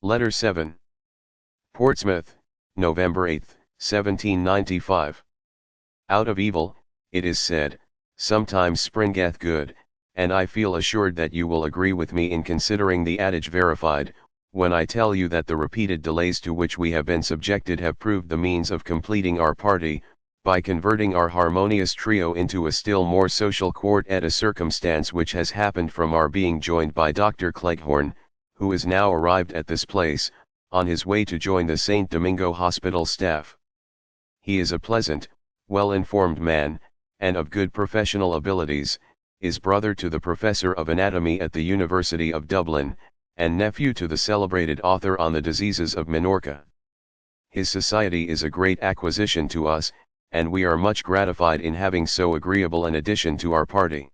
Letter 7. Portsmouth, November 8, 1795. Out of evil, it is said, sometimes springeth good, and I feel assured that you will agree with me in considering the adage verified, when I tell you that the repeated delays to which we have been subjected have proved the means of completing our party, by converting our harmonious trio into a still more social quartet, a circumstance which has happened from our being joined by Dr. Cleghorn, who is now arrived at this place, on his way to join the St. Domingo Hospital staff. He is a pleasant, well-informed man, and of good professional abilities, is brother to the professor of anatomy at the University of Dublin, and nephew to the celebrated author on the diseases of Minorca. His society is a great acquisition to us, and we are much gratified in having so agreeable an addition to our party.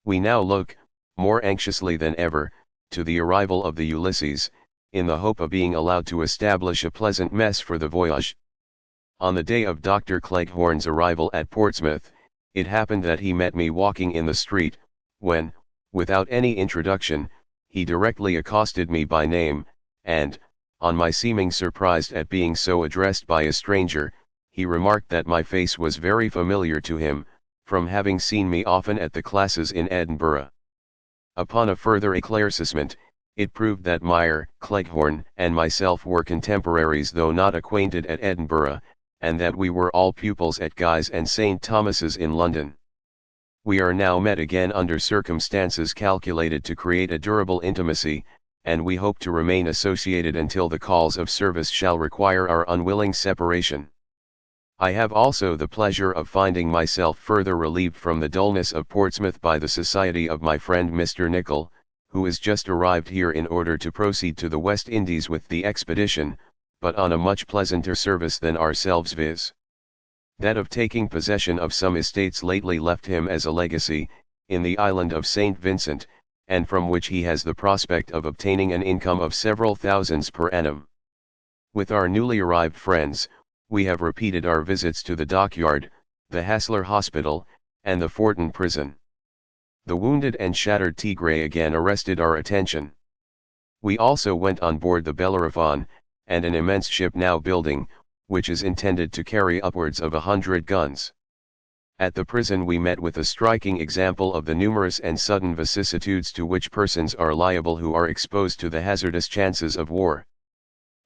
We now look, more anxiously than ever, to the arrival of the Ulysses, in the hope of being allowed to establish a pleasant mess for the voyage. On the day of Dr. Cleghorn's arrival at Portsmouth, it happened that he met me walking in the street, when, without any introduction, he directly accosted me by name, and, on my seeming surprised at being so addressed by a stranger, he remarked that my face was very familiar to him, from having seen me often at the classes in Edinburgh. Upon a further éclaircissement, it proved that Meyer, Cleghorn, and myself were contemporaries though not acquainted at Edinburgh, and that we were all pupils at Guy's and St. Thomas's in London. We are now met again under circumstances calculated to create a durable intimacy, and we hope to remain associated until the calls of service shall require our unwilling separation. I have also the pleasure of finding myself further relieved from the dullness of Portsmouth by the society of my friend Mr. Nicol, who is just arrived here in order to proceed to the West Indies with the expedition, but on a much pleasanter service than ourselves, viz. that of taking possession of some estates lately left him as a legacy, in the island of St. Vincent, and from which he has the prospect of obtaining an income of several thousands per annum. With our newly arrived friends, we have repeated our visits to the dockyard, the Hassler Hospital, and the Fortin Prison. The wounded and shattered Tigre again arrested our attention. We also went on board the Bellerophon, and an immense ship now building, which is intended to carry upwards of 100 guns. At the prison we met with a striking example of the numerous and sudden vicissitudes to which persons are liable who are exposed to the hazardous chances of war.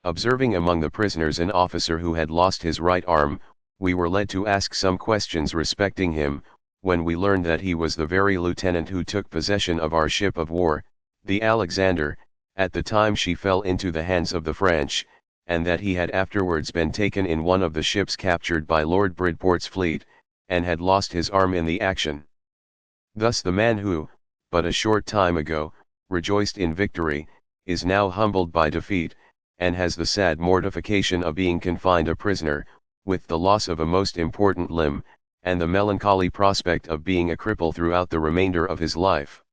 Observing among the prisoners an officer who had lost his right arm, we were led to ask some questions respecting him, when we learned that he was the very lieutenant who took possession of our ship of war, the Alexander, at the time she fell into the hands of the French, and that he had afterwards been taken in one of the ships captured by Lord Bridport's fleet, and had lost his arm in the action. Thus the man who, but a short time ago, rejoiced in victory, is now humbled by defeat, and has the sad mortification of being confined a prisoner, with the loss of a most important limb, and the melancholy prospect of being a cripple throughout the remainder of his life.